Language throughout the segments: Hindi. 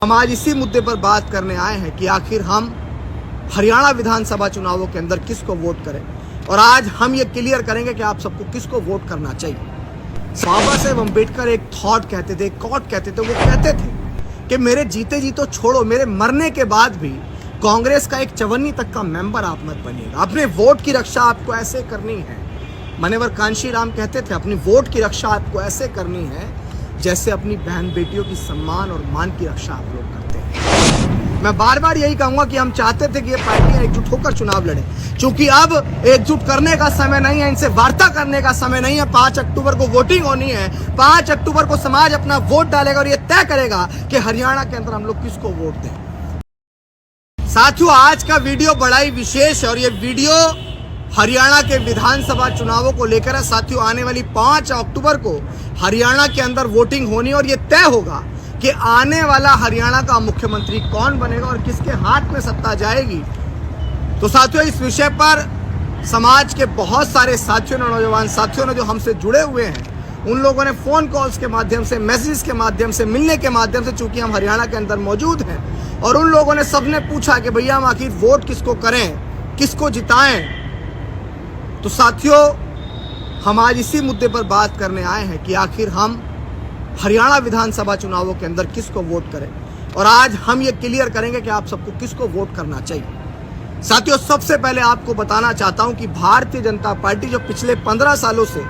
हम आज इसी मुद्दे पर बात करने आए हैं कि आखिर हम हरियाणा विधानसभा चुनावों के अंदर किसको वोट करें, और आज हम ये क्लियर करेंगे कि आप सबको किसको वोट करना चाहिए। बाबा साहेब अम्बेडकर एक थॉट कहते थे, एक कॉट कहते थे। वो कहते थे कि मेरे जीते जी तो छोड़ो, मेरे मरने के बाद भी कांग्रेस का एक चवन्नी तक का मेंबर आप मत बनिएगा। अपने वोट की रक्षा आपको ऐसे करनी है। मान्यवर कांशीराम कहते थे अपनी वोट की रक्षा आपको ऐसे करनी है जैसे अपनी बहन बेटियों की सम्मान और मान की रक्षा आप लोग करते हैं। मैं बार बार यही कहूंगा कि हम चाहते थे कि ये पार्टियां एकजुट होकर चुनाव लड़े, क्योंकि अब एकजुट करने का समय नहीं है, इनसे वार्ता करने का समय नहीं है। 5 अक्टूबर को वोटिंग होनी है। 5 अक्टूबर को समाज अपना वोट डालेगा और ये तय करेगा कि हरियाणा के अंदर हम लोग किसको वोट दें। साथियों, आज का वीडियो बड़ा ही विशेष है और ये वीडियो हरियाणा के विधानसभा चुनावों को लेकर है। साथियों, आने वाली 5 अक्टूबर को हरियाणा के अंदर वोटिंग होनी और ये तय होगा कि आने वाला हरियाणा का मुख्यमंत्री कौन बनेगा और किसके हाथ में सत्ता जाएगी। तो साथियों, इस विषय पर समाज के बहुत सारे साथियों ने, नौजवान साथियों ने जो हमसे जुड़े हुए हैं, उन लोगों ने फोन कॉल्स के माध्यम से, मैसेज के माध्यम से, मिलने के माध्यम से, चूंकि हम हरियाणा के अंदर मौजूद हैं, और उन लोगों ने सबने पूछा कि भैया हम आखिर वोट किसको करें, किसको जिताएं। तो साथियों, हम आज इसी मुद्दे पर बात करने आए हैं कि आखिर हम हरियाणा विधानसभा चुनावों के अंदर किसको वोट करें, और आज हम ये क्लियर करेंगे कि आप सबको किसको वोट करना चाहिए। साथियों, सबसे पहले आपको बताना चाहता हूं कि भारतीय जनता पार्टी जो पिछले 15 सालों से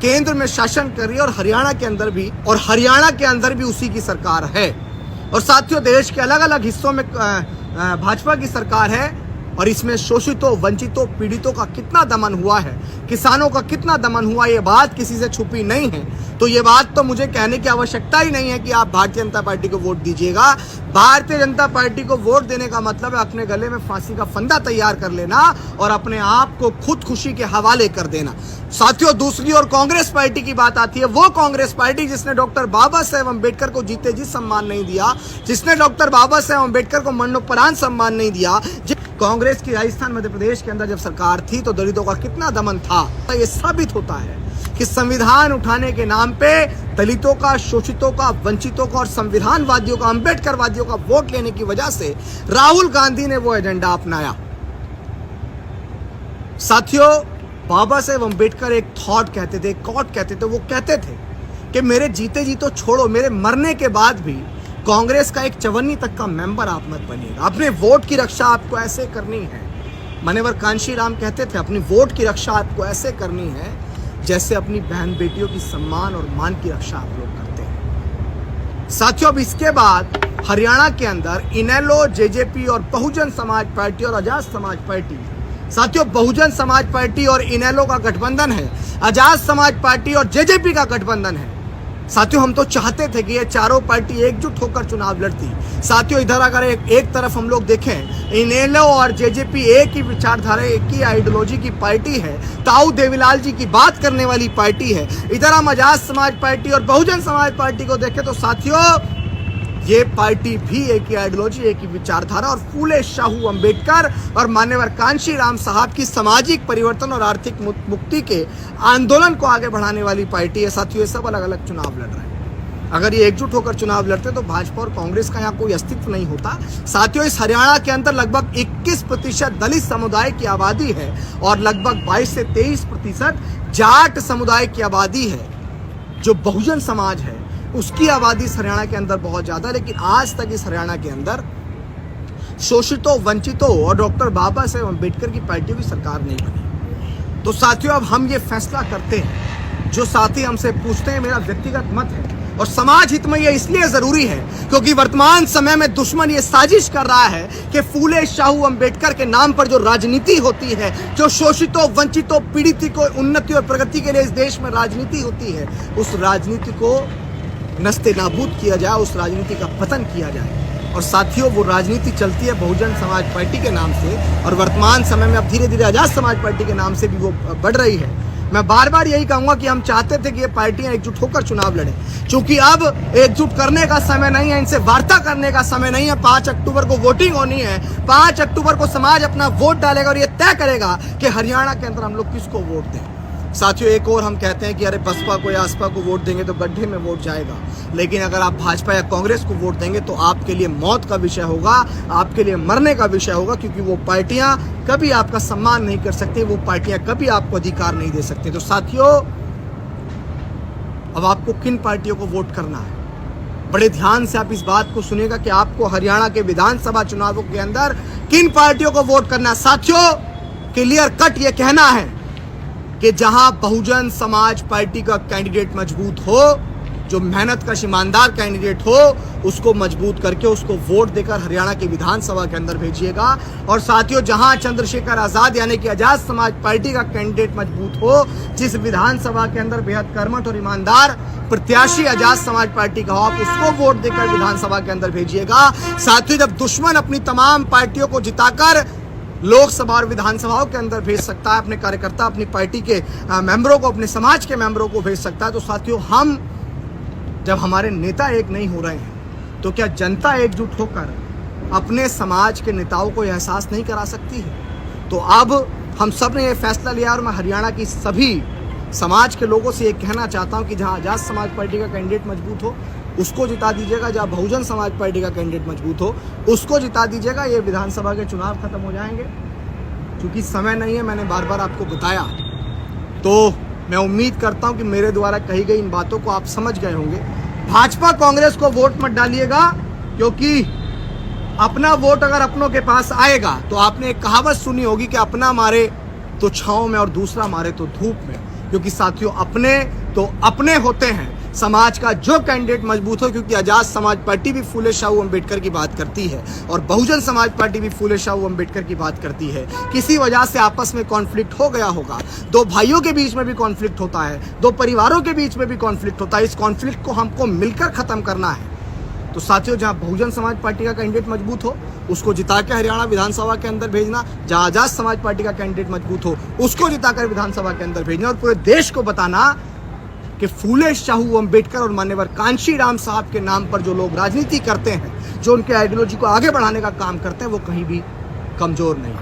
केंद्र में शासन कर रही है और हरियाणा के अंदर भी उसी की सरकार है। और साथियों, देश के अलग अलग हिस्सों में भाजपा की सरकार है और इसमें शोषितों, वंचितों, पीड़ितों का कितना दमन हुआ है, किसानों का कितना दमन हुआ, ये बात किसी से छुपी नहीं है। तो ये बात तो मुझे कहने की आवश्यकता ही नहीं है कि आप भारतीय जनता पार्टी को वोट दीजिएगा। भारतीय जनता पार्टी को वोट देने का मतलब है अपने गले में फांसी का फंदा तैयार कर लेना और अपने आप को खुद खुशी के हवाले कर देना। साथियों, दूसरी ओर कांग्रेस पार्टी की बात आती है। वो कांग्रेस पार्टी जिसने डॉक्टर बाबा साहेब अम्बेडकर को जीते जी सम्मान नहीं दिया, जिसने डॉक्टर बाबा साहेब अम्बेडकर को मरणोपरांत सम्मान नहीं दिया। कांग्रेस की राजस्थान मध्य प्रदेश के अंदर जब सरकार थी तो दलितों का कितना दमन था। ये साबित होता है कि संविधान उठाने के नाम पे दलितों का, शोषितों का, वंचितों का और संविधानवादियों का, अम्बेडकरवादियों का वोट लेने की वजह से राहुल गांधी ने वो एजेंडा अपनाया। साथियों, बाबा साहेब अम्बेडकर एक थॉट कहते थे, एक कॉट कहते थे। वो कहते थे कि मेरे जीते जी तो छोड़ो, मेरे मरने के बाद भी कांग्रेस का एक चवन्नी तक का मेंबर आप मत बनिएगा। अपने वोट की रक्षा आपको ऐसे करनी है। मान्यवर कांशीराम कहते थे अपनी वोट की रक्षा आपको ऐसे करनी है जैसे अपनी बहन बेटियों की सम्मान और मान की रक्षा आप लोग करते हैं। साथियों, अब इसके बाद हरियाणा के अंदर इनेलो, जेजेपी और बहुजन समाज पार्टी और आजाद समाज पार्टी, साथियों बहुजन समाज पार्टी और इनेलो का गठबंधन है, आजाद समाज पार्टी और जेजेपी का गठबंधन है। साथियों, हम तो चाहते थे कि ये चारों पार्टी एकजुट होकर चुनाव लड़ती। साथियों, इधर अगर एक तरफ हम लोग देखें, इनेलो और जेजेपी एक ही विचारधारा, एक ही आइडियोलॉजी की पार्टी है, ताऊ देवीलाल जी की बात करने वाली पार्टी है। इधर हम आजाद समाज पार्टी और बहुजन समाज पार्टी को देखें तो साथियों ये पार्टी भी एक ही आइडियोलॉजी, एक ही विचारधारा और फूले शाहू अम्बेडकर और मान्यवर कांशीराम साहब की सामाजिक परिवर्तन और आर्थिक मुक्ति के आंदोलन को आगे बढ़ाने वाली पार्टी है। साथियों, ये सब अलग अलग चुनाव लड़ रहे हैं। अगर ये एकजुट होकर चुनाव लड़ते तो भाजपा और कांग्रेस का यहाँ कोई अस्तित्व नहीं होता। साथियों, इस हरियाणा के अंदर लगभग 21% दलित समुदाय की आबादी है और लगभग 22 से 23% जाट समुदाय की आबादी है। जो बहुजन समाज है उसकी आबादी इस हरियाणा के अंदर बहुत ज्यादा, लेकिन आज तक इस हरियाणा के अंदर शोषितों, वंचितों और डॉक्टर बाबा साहेब अम्बेडकर की पार्टियों की सरकार नहीं बनी। तो साथियों, अब हम ये फैसला करते हैं। जो साथी हमसे पूछते हैं, मेरा व्यक्तिगत मत है और समाज हित में ये इसलिए जरूरी है क्योंकि वर्तमान समय में दुश्मन ये साजिश कर रहा है कि फूले शाहू अम्बेडकर के नाम पर जो राजनीति होती है, जो शोषितों, वंचितों, पीड़ितों को उन्नति और प्रगति के लिए इस देश में राजनीति होती है, उस राजनीति को नस्ते नाबूद किया जाए, उस राजनीति का पतन किया जाए। और साथियों, वो राजनीति चलती है बहुजन समाज पार्टी के नाम से और वर्तमान समय में अब धीरे धीरे आजाद समाज पार्टी के नाम से भी वो बढ़ रही है। मैं बार बार यही कहूंगा कि हम चाहते थे कि ये पार्टियां एकजुट होकर चुनाव लड़े, क्योंकि अब एकजुट करने का समय नहीं है, इनसे वार्ता करने का समय नहीं है। 5 अक्टूबर को वोटिंग होनी है। 5 अक्टूबर को समाज अपना वोट डालेगा और ये तय करेगा कि हरियाणा के अंदर हम लोग किसको वोट दें। साथियों, एक और हम कहते हैं कि अरे बसपा को या असपा को वोट देंगे तो गड्ढे में वोट जाएगा, लेकिन अगर आप भाजपा या कांग्रेस को वोट देंगे तो आपके लिए मौत का विषय होगा, आपके लिए मरने का विषय होगा, क्योंकि वो पार्टियां कभी आपका सम्मान नहीं कर सकती, वो पार्टियां कभी आपको अधिकार नहीं दे सकती। तो साथियों, अब आपको किन पार्टियों को वोट करना है, बड़े ध्यान से आप इस बात को सुनिएगा कि आपको हरियाणा के विधानसभा चुनावों के अंदर किन पार्टियों को वोट करना है। साथियों, क्लियर कट ये कहना है कि जहां बहुजन समाज पार्टी का कैंडिडेट मजबूत हो, जो मेहनत का ईमानदार कैंडिडेट हो, उसको मजबूत करके उसको वोट देकर हरियाणा की विधानसभा के अंदर भेजिएगा। और साथियों, जहां चंद्रशेखर आजाद यानी कि आजाद समाज पार्टी का कैंडिडेट मजबूत हो, जिस विधानसभा के अंदर बेहद कर्मठ और ईमानदार प्रत्याशी आजाद समाज पार्टी का हो, आप उसको वोट देकर विधानसभा के अंदर भेजिएगा। साथियों, जब दुश्मन अपनी तमाम पार्टियों को जिताकर लोकसभा और विधानसभाओं के अंदर भेज सकता है, अपने कार्यकर्ता, अपनी पार्टी के मेंबरों को, अपने समाज के मेंबरों को भेज सकता है, तो साथियों, हम जब हमारे नेता एक नहीं हो रहे हैं तो क्या जनता एकजुट होकर अपने समाज के नेताओं को एहसास नहीं करा सकती है? तो अब हम सब ने ये फैसला लिया और मैं हरियाणा की सभी समाज के लोगों से ये कहना चाहता हूँ कि जहाँ आजाद समाज पार्टी का कैंडिडेट मजबूत हो उसको जिता दीजिएगा, जहाँ बहुजन समाज पार्टी का कैंडिडेट मजबूत हो उसको जिता दीजिएगा। ये विधानसभा के चुनाव खत्म हो जाएंगे, क्योंकि समय नहीं है, मैंने बार बार आपको बताया। तो मैं उम्मीद करता हूं कि मेरे द्वारा कही गई इन बातों को आप समझ गए होंगे। भाजपा कांग्रेस को वोट मत डालिएगा, क्योंकि अपना वोट अगर अपनों के पास आएगा तो आपने एक कहावत सुनी होगी कि अपना मारे तो छांव में और दूसरा मारे तो धूप में। क्योंकि साथियों, अपने तो अपने होते हैं, समाज का जो कैंडिडेट मजबूत हो, क्योंकि आजाद समाज पार्टी भी फूले शाहू अम्बेडकर की बात करती है और बहुजन समाज पार्टी भी फूले शाहू अम्बेडकर की बात करती है। किसी वजह से आपस में कॉन्फ्लिक्ट हो गया होगा, दो भाइयों के बीच में भी कॉन्फ्लिक्ट होता है, दो परिवारों के बीच में भी कॉन्फ्लिक्ट होता है। इस कॉन्फ्लिक्ट को हमको मिलकर खत्म करना है। तो साथियों, जहां बहुजन समाज पार्टी का कैंडिडेट मजबूत हो उसको जिता के हरियाणा विधानसभा के अंदर भेजना, जहां आजाद समाज पार्टी का कैंडिडेट मजबूत हो उसको जिताकर विधानसभा के अंदर भेजना, और पूरे देश को बताना कि फूले शाहू अम्बेडकर और मान्यवर कांशी राम साहब के नाम पर जो लोग राजनीति करते हैं, जो उनके आइडियोलॉजी को आगे बढ़ाने का काम करते हैं, वो कहीं भी कमजोर नहीं।